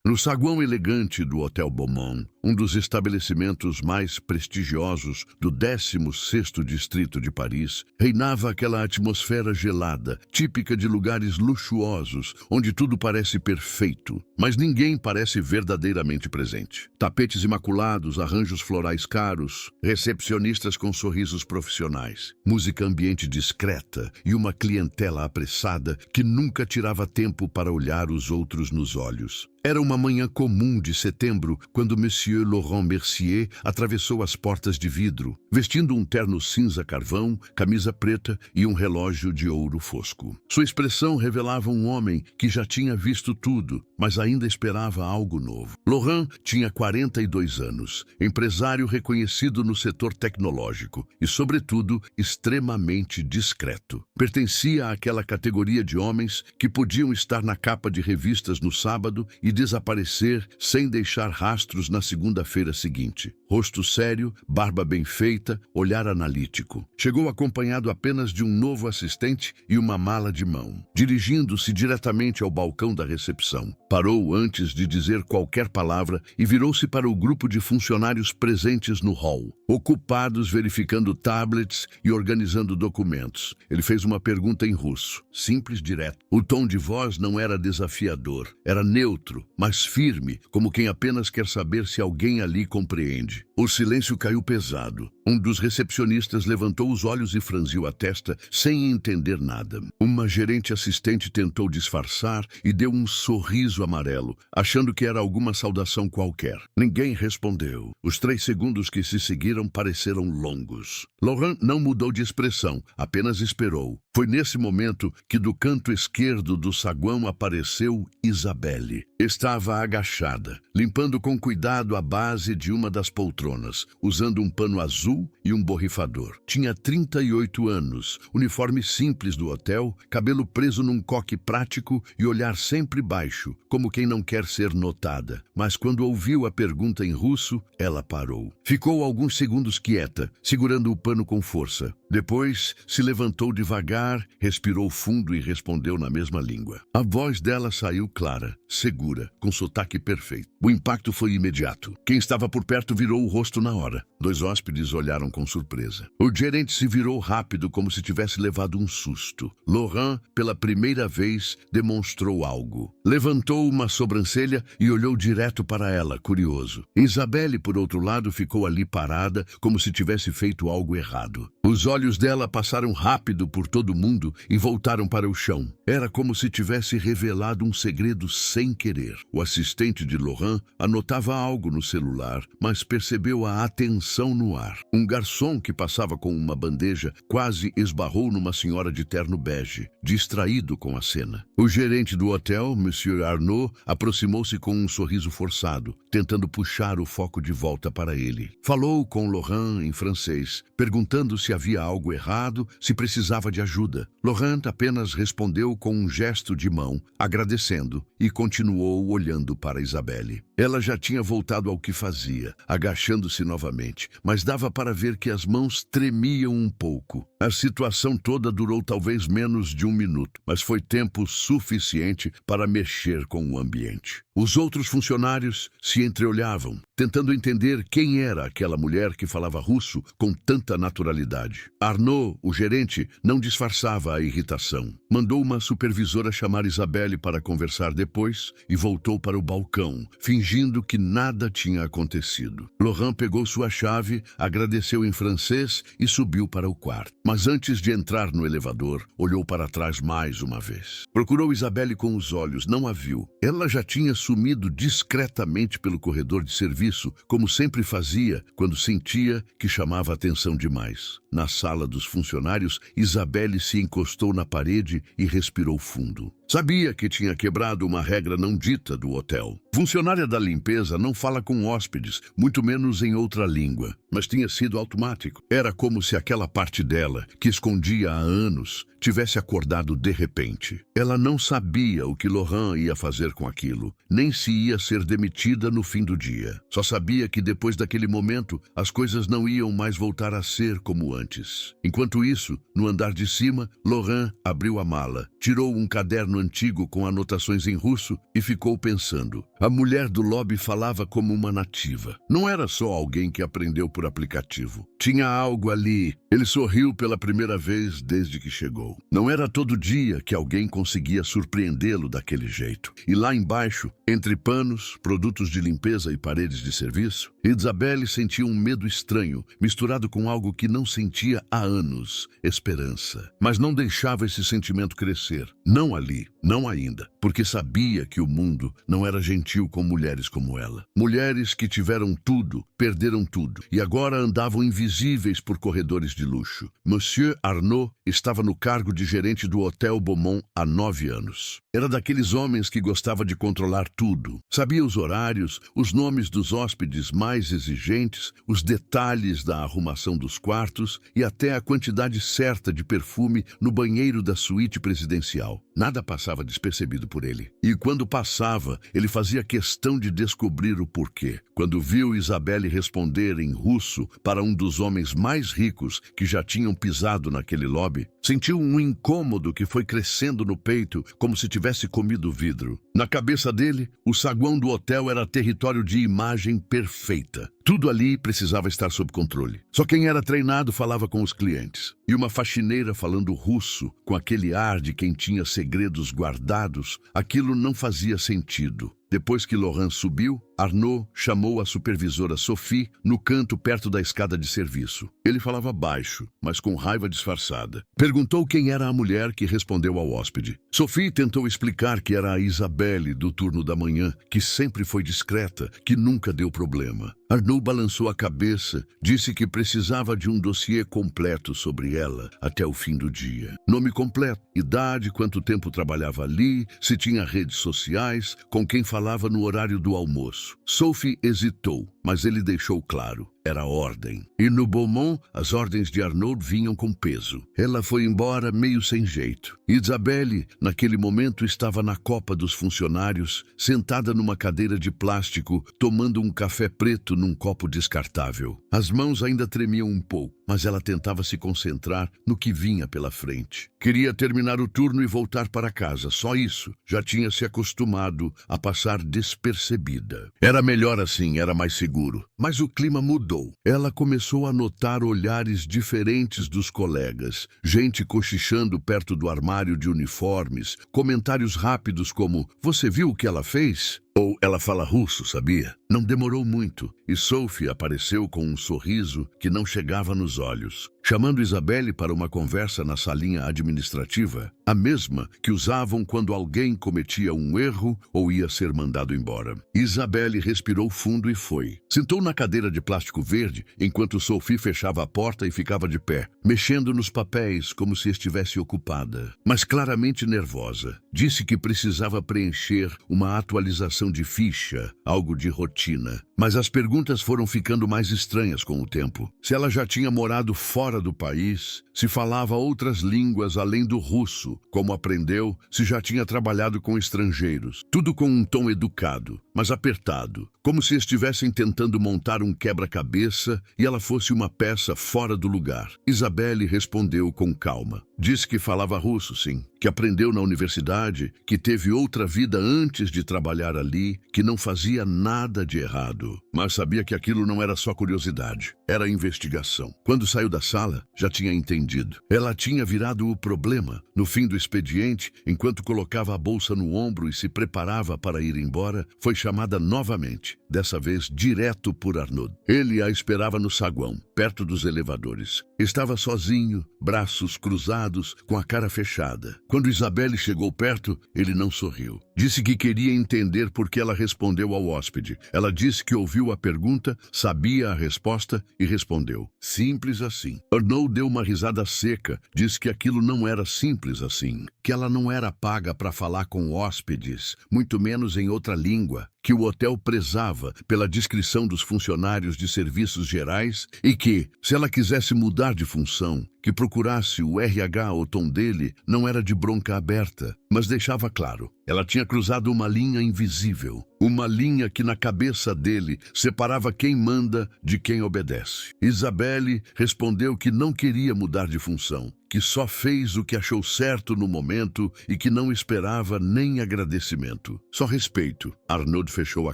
No saguão elegante do Hotel Beaumont, um dos estabelecimentos mais prestigiosos do 16º distrito de Paris, reinava aquela atmosfera gelada, típica de lugares luxuosos, onde tudo parece perfeito, mas ninguém parece verdadeiramente presente. Tapetes imaculados, arranjos florais caros, recepcionistas com sorrisos profissionais, música ambiente discreta e uma clientela apressada que nunca tirava tempo para olhar os outros nos olhos. Era uma manhã comum de setembro quando Monsieur Laurent Mercier atravessou as portas de vidro, vestindo um terno cinza carvão, camisa preta e um relógio de ouro fosco. Sua expressão revelava um homem que já tinha visto tudo, mas ainda esperava algo novo. Laurent tinha 42 anos, empresário reconhecido no setor tecnológico e, sobretudo, extremamente discreto. Pertencia àquela categoria de homens que podiam estar na capa de revistas no sábado e desaparecer sem deixar rastros na segunda-feira seguinte. Rosto sério, barba bem feita, olhar analítico. Chegou acompanhado apenas de um novo assistente e uma mala de mão. Dirigindo-se diretamente ao balcão da recepção, parou antes de dizer qualquer palavra e virou-se para o grupo de funcionários presentes no hall, ocupados verificando tablets e organizando documentos. Ele fez uma pergunta em russo, simples, direto. O tom de voz não era desafiador, era neutro, mas firme, como quem apenas quer saber se alguém ali compreende. O silêncio caiu pesado. Um dos recepcionistas levantou os olhos e franziu a testa, sem entender nada. Uma gerente assistente tentou disfarçar e deu um sorriso amarelo, achando que era alguma saudação qualquer. Ninguém respondeu. Os 3 segundos que se seguiram pareceram longos. Laurent não mudou de expressão, apenas esperou. Foi nesse momento que do canto esquerdo do saguão apareceu Isabelle. Estava agachada, limpando com cuidado a base de uma das poltronas, usando um pano azul e um borrifador. Tinha 38 anos, uniforme simples do hotel, cabelo preso num coque prático e olhar sempre baixo, como quem não quer ser notada. Mas quando ouviu a pergunta em russo, ela parou. Ficou alguns segundos quieta, segurando o pano com força. Depois, se levantou devagar, respirou fundo e respondeu na mesma língua. A voz dela saiu clara, segura, com sotaque perfeito. O impacto foi imediato. Quem estava por perto virou o rosto na hora. 2 hóspedes olharam com surpresa. O gerente se virou rápido, como se tivesse levado um susto. Laurent, pela primeira vez, demonstrou algo. Levantou uma sobrancelha e olhou direto para ela, curioso. Isabelle, por outro lado, ficou ali parada, como se tivesse feito algo errado. Os olhos dela passaram rápido por todo mundo e voltaram para o chão. Era como se tivesse revelado um segredo sem querer. O assistente de Laurent anotava algo no celular, mas percebeu a atenção no ar. Um garçom que passava com uma bandeja quase esbarrou numa senhora de terno bege, distraído com a cena. O gerente do hotel, Monsieur Arnaud, aproximou-se com um sorriso forçado, tentando puxar o foco de volta para ele. Falou com Laurent em francês, perguntando se havia algo errado, se precisava de ajuda. Laurent apenas respondeu com um gesto de mão, agradecendo, e continuou olhando para Isabelle. Ela já tinha voltado ao que fazia, agachando-se novamente, mas dava para ver que as mãos tremiam um pouco. A situação toda durou talvez menos de 1 minuto, mas foi tempo suficiente para mexer com o ambiente. Os outros funcionários se entreolhavam, tentando entender quem era aquela mulher que falava russo com tanta naturalidade. Arnaud, o gerente, não disfarçava a irritação. Mandou uma supervisora chamar Isabelle para conversar depois e voltou para o balcão, fingindo que nada tinha acontecido. Laurent pegou sua chave, agradeceu em francês e subiu para o quarto. Mas antes de entrar no elevador, olhou para trás mais uma vez. Procurou Isabelle com os olhos, não a viu. Ela já tinha sumido discretamente pelo corredor de serviço, como sempre fazia quando sentia que chamava atenção demais. Na sala dos funcionários, Isabelle se encostou na parede e respirou fundo. Sabia que tinha quebrado uma regra não dita do hotel. Funcionária da limpeza não fala com hóspedes, muito menos em outra língua. Mas tinha sido automático. Era como se aquela parte dela, que escondia há anos, tivesse acordado de repente. Ela não sabia o que Laurent ia fazer com aquilo, nem se ia ser demitida no fim do dia. Só sabia que depois daquele momento, as coisas não iam mais voltar a ser como antes. Enquanto isso, no andar de cima, Laurent abriu a mala tirou um caderno antigo com anotações em russo e ficou pensando. A mulher do lobby falava como uma nativa. Não era só alguém que aprendeu por aplicativo. Tinha algo ali. Ele sorriu pela primeira vez desde que chegou. Não era todo dia que alguém conseguia surpreendê-lo daquele jeito. E lá embaixo, entre panos, produtos de limpeza e paredes de serviço, Isabelle sentia um medo estranho, misturado com algo que não sentia há anos, esperança. Mas não deixava esse sentimento crescer. Não ali, não ainda, porque sabia que o mundo não era gentil com mulheres como ela. Mulheres que tiveram tudo, perderam tudo, e agora andavam invisíveis por corredores de luxo. Monsieur Arnaud estava no cargo de gerente do Hotel Beaumont há 9 anos. Era daqueles homens que gostava de controlar tudo. Sabia os horários, os nomes dos hóspedes mais exigentes, os detalhes da arrumação dos quartos e até a quantidade certa de perfume no banheiro da suíte presidencial. Nada passava despercebido por ele. E quando passava, ele fazia questão de descobrir o porquê. Quando viu Isabelle responder em russo para um dos homens mais ricos que já tinham pisado naquele lobby, sentiu um incômodo que foi crescendo no peito, como se tivesse comido vidro. Na cabeça dele, o saguão do hotel era território de imagem perfeita. Tudo ali precisava estar sob controle. Só quem era treinado falava com os clientes. E uma faxineira falando russo, com aquele ar de quem tinha segredos guardados, aquilo não fazia sentido. Depois que Laurent subiu, Arnaud chamou a supervisora Sophie no canto perto da escada de serviço. Ele falava baixo, mas com raiva disfarçada. Perguntou quem era a mulher que respondeu ao hóspede. Sophie tentou explicar que era a Isabelle do turno da manhã, que sempre foi discreta, que nunca deu problema. Arnaud balançou a cabeça, disse que precisava de um dossiê completo sobre ela até o fim do dia. Nome completo, idade, quanto tempo trabalhava ali, se tinha redes sociais, com quem falava no horário do almoço. Sophie hesitou, mas ele deixou claro. Era ordem. E no Beaumont, as ordens de Arnaud vinham com peso. Ela foi embora meio sem jeito. Isabelle, naquele momento, estava na copa dos funcionários, sentada numa cadeira de plástico, tomando um café preto num copo descartável. As mãos ainda tremiam um pouco, mas ela tentava se concentrar no que vinha pela frente. Queria terminar o turno e voltar para casa, só isso. Já tinha se acostumado a passar despercebida. Era melhor assim, era mais seguro. Mas o clima mudou. Ela começou a notar olhares diferentes dos colegas, gente cochichando perto do armário de uniformes, comentários rápidos como "Você viu o que ela fez?" Ou "Ela fala russo, sabia?" Não demorou muito, e Sophie apareceu com um sorriso que não chegava nos olhos, chamando Isabelle para uma conversa na salinha administrativa, a mesma que usavam quando alguém cometia um erro ou ia ser mandado embora. Isabelle respirou fundo e foi. Sentou na cadeira de plástico verde, enquanto Sophie fechava a porta e ficava de pé, mexendo nos papéis como se estivesse ocupada, mas claramente nervosa. Disse que precisava preencher uma atualização de ficha, algo de rotina. Mas as perguntas foram ficando mais estranhas com o tempo. Se ela já tinha morado fora do país, se falava outras línguas além do russo, como aprendeu, se já tinha trabalhado com estrangeiros. Tudo com um tom educado, mas apertado, como se estivessem tentando montar um quebra-cabeça e ela fosse uma peça fora do lugar. Isabelle respondeu com calma. Disse que falava russo, sim, que aprendeu na universidade, que teve outra vida antes de trabalhar ali, que não fazia nada de errado. Mas sabia que aquilo não era só curiosidade, era investigação. Quando saiu da sala, já tinha entendido. Ela tinha virado o problema. No fim do expediente, enquanto colocava a bolsa no ombro e se preparava para ir embora, foi chamada novamente, dessa vez direto por Arnaud. Ele a esperava no saguão, perto dos elevadores. Estava sozinho, braços cruzados, com a cara fechada. Quando Isabelle chegou perto, ele não sorriu. Disse que queria entender por que ela respondeu ao hóspede. Ela disse que ouviu a pergunta, sabia a resposta e respondeu. Simples assim. Arnaud deu uma risada seca. Disse que aquilo não era simples assim. Que ela não era paga para falar com hóspedes, muito menos em outra língua. Que o hotel prezava pela discrição dos funcionários de serviços gerais e que, se ela quisesse mudar de função, que procurasse o RH, o tom dele não era de bronca aberta, mas deixava claro. Ela tinha cruzado uma linha invisível, uma linha que na cabeça dele separava quem manda de quem obedece. Isabelle respondeu que não queria mudar de função, que só fez o que achou certo no momento e que não esperava nem agradecimento. Só respeito. Arnaud fechou a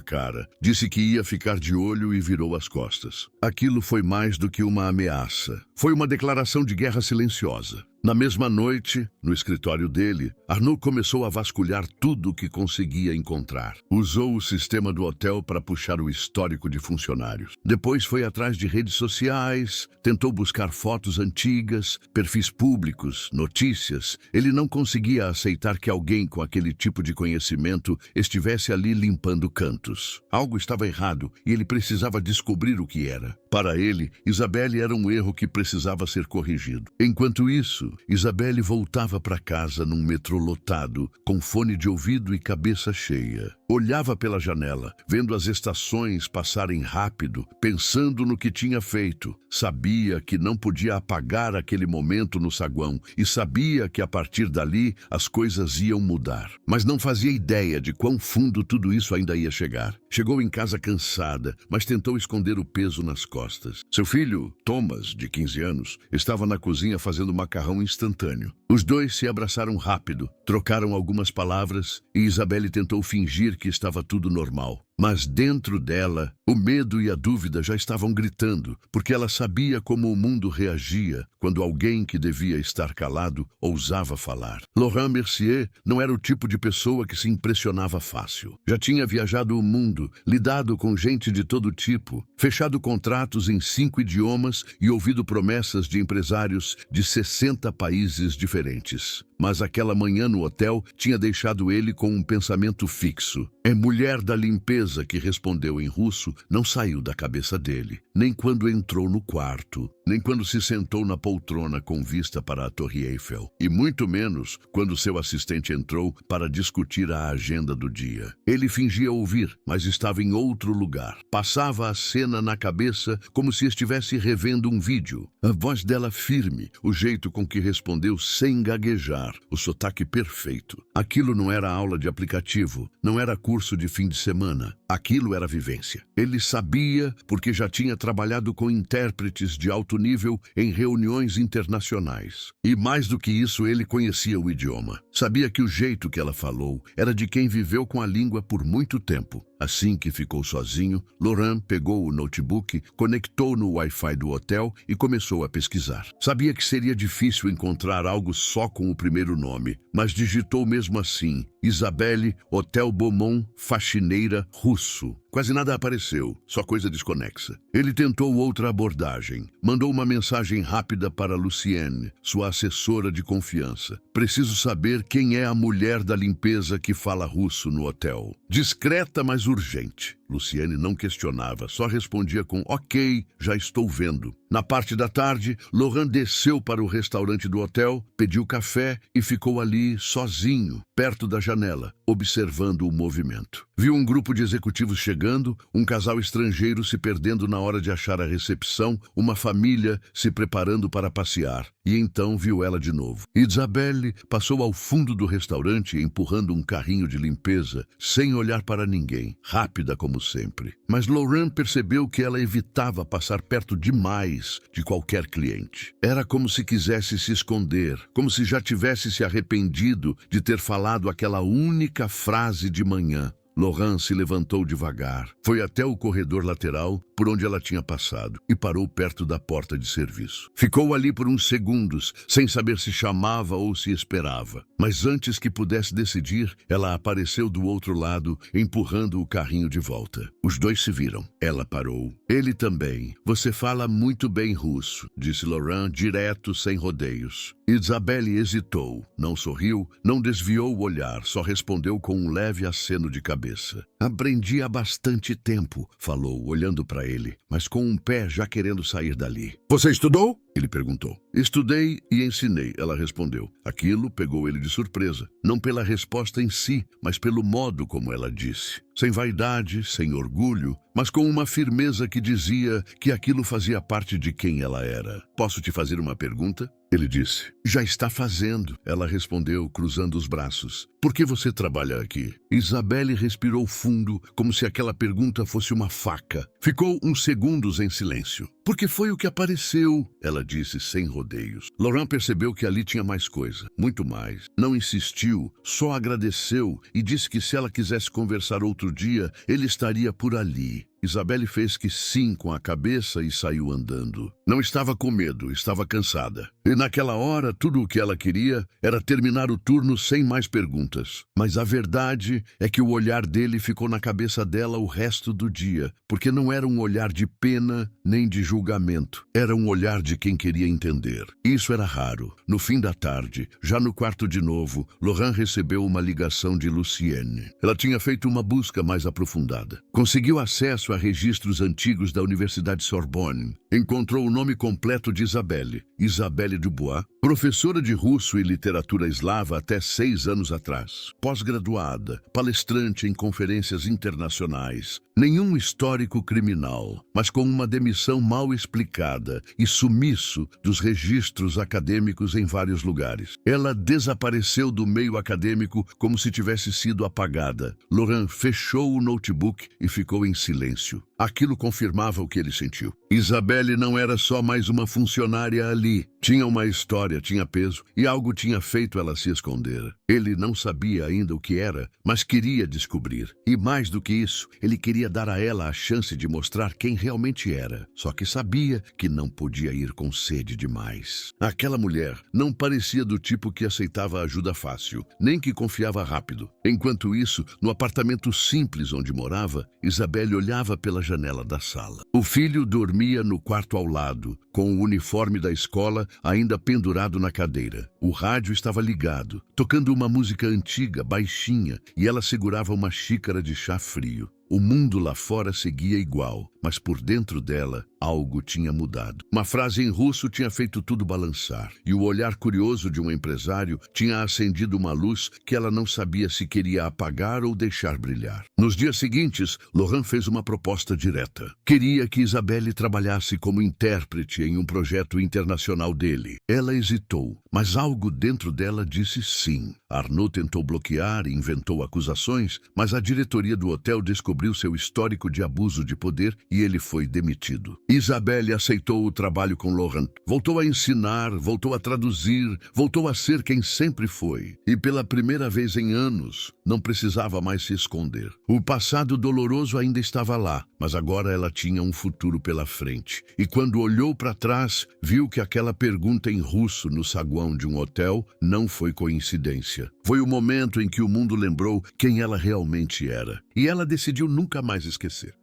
cara, disse que ia ficar de olho e virou as costas. Aquilo foi mais do que uma ameaça. Foi uma declaração de guerra silenciosa. Na mesma noite, no escritório dele, Arnaud começou a vasculhar tudo o que conseguia encontrar. Usou o sistema do hotel para puxar o histórico de funcionários. Depois foi atrás de redes sociais, tentou buscar fotos antigas, perfis públicos, notícias. Ele não conseguia aceitar que alguém com aquele tipo de conhecimento estivesse ali limpando cantos. Algo estava errado e ele precisava descobrir o que era. Para ele, Isabelle era um erro que precisava ser corrigido. Enquanto isso, Isabelle voltava para casa num metrô lotado, com fone de ouvido e cabeça cheia. Olhava pela janela, vendo as estações passarem rápido, pensando no que tinha feito. Sabia que não podia apagar aquele momento no saguão e sabia que a partir dali as coisas iam mudar. Mas não fazia ideia de quão fundo tudo isso ainda ia chegar. Chegou em casa cansada, mas tentou esconder o peso nas costas. Seu filho, Thomas, de 15 anos, estava na cozinha fazendo macarrão instantâneo. Os dois se abraçaram rápido, trocaram algumas palavras e Isabelle tentou fingir que estava tudo normal. Mas dentro dela, o medo e a dúvida já estavam gritando, porque ela sabia como o mundo reagia quando alguém que devia estar calado ousava falar. Laurent Mercier não era o tipo de pessoa que se impressionava fácil. Já tinha viajado o mundo, lidado com gente de todo tipo, fechado contratos em 5 idiomas e ouvido promessas de empresários de 60 países diferentes. Mas aquela manhã no hotel tinha deixado ele com um pensamento fixo. É mulher da limpeza que respondeu em russo não saiu da cabeça dele, nem quando entrou no quarto, nem quando se sentou na poltrona com vista para a Torre Eiffel, e muito menos quando seu assistente entrou para discutir a agenda do dia. Ele fingia ouvir, mas estava em outro lugar. Passava a cena na cabeça como se estivesse revendo um vídeo. A voz dela firme, o jeito com que respondeu sem gaguejar, o sotaque perfeito. Aquilo não era aula de aplicativo, não era curso de fim de semana. Aquilo era vivência. Ele sabia porque já tinha trabalhado com intérpretes de alto nível em reuniões internacionais. E mais do que isso, ele conhecia o idioma. Sabia que o jeito que ela falou era de quem viveu com a língua por muito tempo. Assim que ficou sozinho, Laurent pegou o notebook, conectou no Wi-Fi do hotel e começou a pesquisar. Sabia que seria difícil encontrar algo só com o primeiro nome, mas digitou mesmo assim: Isabelle, Hotel Beaumont, faxineira, russo. Quase nada apareceu, só coisa desconexa. Ele tentou outra abordagem. Mandou uma mensagem rápida para Lucienne, sua assessora de confiança. Preciso saber quem é a mulher da limpeza que fala russo no hotel. Discreta, mas urgente. Lucienne não questionava, só respondia com ok, já estou vendo. Na parte da tarde, Laurent desceu para o restaurante do hotel, pediu café e ficou ali sozinho, perto da janela, observando o movimento. Viu um grupo de executivos chegando, um casal estrangeiro se perdendo na hora de achar a recepção, uma família se preparando para passear. E então viu ela de novo. Isabelle passou ao fundo do restaurante empurrando um carrinho de limpeza, sem olhar para ninguém, rápida como sempre. Mas Laurent percebeu que ela evitava passar perto demais de qualquer cliente. Era como se quisesse se esconder, como se já tivesse se arrependido de ter falado aquela única frase de manhã. Laurent se levantou devagar, foi até o corredor lateral por onde ela tinha passado e parou perto da porta de serviço. Ficou ali por uns segundos, sem saber se chamava ou se esperava. Mas antes que pudesse decidir, ela apareceu do outro lado, empurrando o carrinho de volta. Os dois se viram. Ela parou. Ele também. Você fala muito bem russo, disse Laurent, direto, sem rodeios. Isabelle hesitou, não sorriu, não desviou o olhar, só respondeu com um leve aceno de cabeça. Aprendi há bastante tempo, falou, olhando para ele, mas com um pé já querendo sair dali. Você estudou? Ele perguntou. Estudei e ensinei, ela respondeu. Aquilo pegou ele de surpresa, não pela resposta em si, mas pelo modo como ela disse. Sem vaidade, sem orgulho, mas com uma firmeza que dizia que aquilo fazia parte de quem ela era. Posso te fazer uma pergunta? Ele disse. Já está fazendo. Ela respondeu, cruzando os braços. Por que você trabalha aqui? Isabelle respirou fundo, como se aquela pergunta fosse uma faca. Ficou uns segundos em silêncio. Porque foi o que apareceu, ela disse sem rodeios. Laurent percebeu que ali tinha mais coisa, muito mais. Não insistiu, só agradeceu e disse que se ela quisesse conversar outro dia, ele estaria por ali. Isabelle fez que sim com a cabeça e saiu andando. Não estava com medo, estava cansada. E naquela hora, tudo o que ela queria era terminar o turno sem mais perguntas. Mas a verdade é que o olhar dele ficou na cabeça dela o resto do dia, porque não era um olhar de pena nem de julgamento. Era um olhar de quem queria entender. Isso era raro. No fim da tarde, já no quarto de novo, Laurent recebeu uma ligação de Lucienne. Ela tinha feito uma busca mais aprofundada. Conseguiu acesso a registros antigos da Universidade Sorbonne. Encontrou o nome completo de Isabelle, Isabelle Dubois, professora de russo e literatura eslava até 6 anos atrás. Pós-graduada, palestrante em conferências internacionais. Nenhum histórico criminal, mas com uma demissão mal explicada e sumiço dos registros acadêmicos em vários lugares. Ela desapareceu do meio acadêmico como se tivesse sido apagada. Laurent fechou o notebook e ficou em silêncio. Aquilo confirmava o que ele sentiu. Isabelle não era só mais uma funcionária ali. Tinha uma história, tinha peso, e algo tinha feito ela se esconder. Ele não sabia ainda o que era, mas queria descobrir. E mais do que isso, ele queria dar a ela a chance de mostrar quem realmente era. Só que sabia que não podia ir com sede demais. Aquela mulher não parecia do tipo que aceitava ajuda fácil, nem que confiava rápido. Enquanto isso, no apartamento simples onde morava, Isabelle olhava pela janela da sala. O filho dormia no quarto ao lado, com o uniforme da escola ainda pendurado na cadeira. O rádio estava ligado, tocando uma música antiga, baixinha, e ela segurava uma xícara de chá frio. O mundo lá fora seguia igual, mas por dentro dela, algo tinha mudado. Uma frase em russo tinha feito tudo balançar, e o olhar curioso de um empresário tinha acendido uma luz que ela não sabia se queria apagar ou deixar brilhar. Nos dias seguintes, Laurent fez uma proposta direta. Queria que Isabelle trabalhasse como intérprete em um projeto internacional dele. Ela hesitou, mas algo dentro dela disse sim. Arnaud tentou bloquear e inventou acusações, mas a diretoria do hotel descobriu seu histórico de abuso de poder e ele foi demitido. Isabelle aceitou o trabalho com Laurent. Voltou a ensinar, voltou a traduzir, voltou a ser quem sempre foi. E pela primeira vez em anos, não precisava mais se esconder. O passado doloroso ainda estava lá, mas agora ela tinha um futuro pela frente. E quando olhou para trás, viu que aquela pergunta em russo no saguão de um hotel não foi coincidência. Foi o momento em que o mundo lembrou quem ela realmente era. E ela decidiu nunca mais esquecer.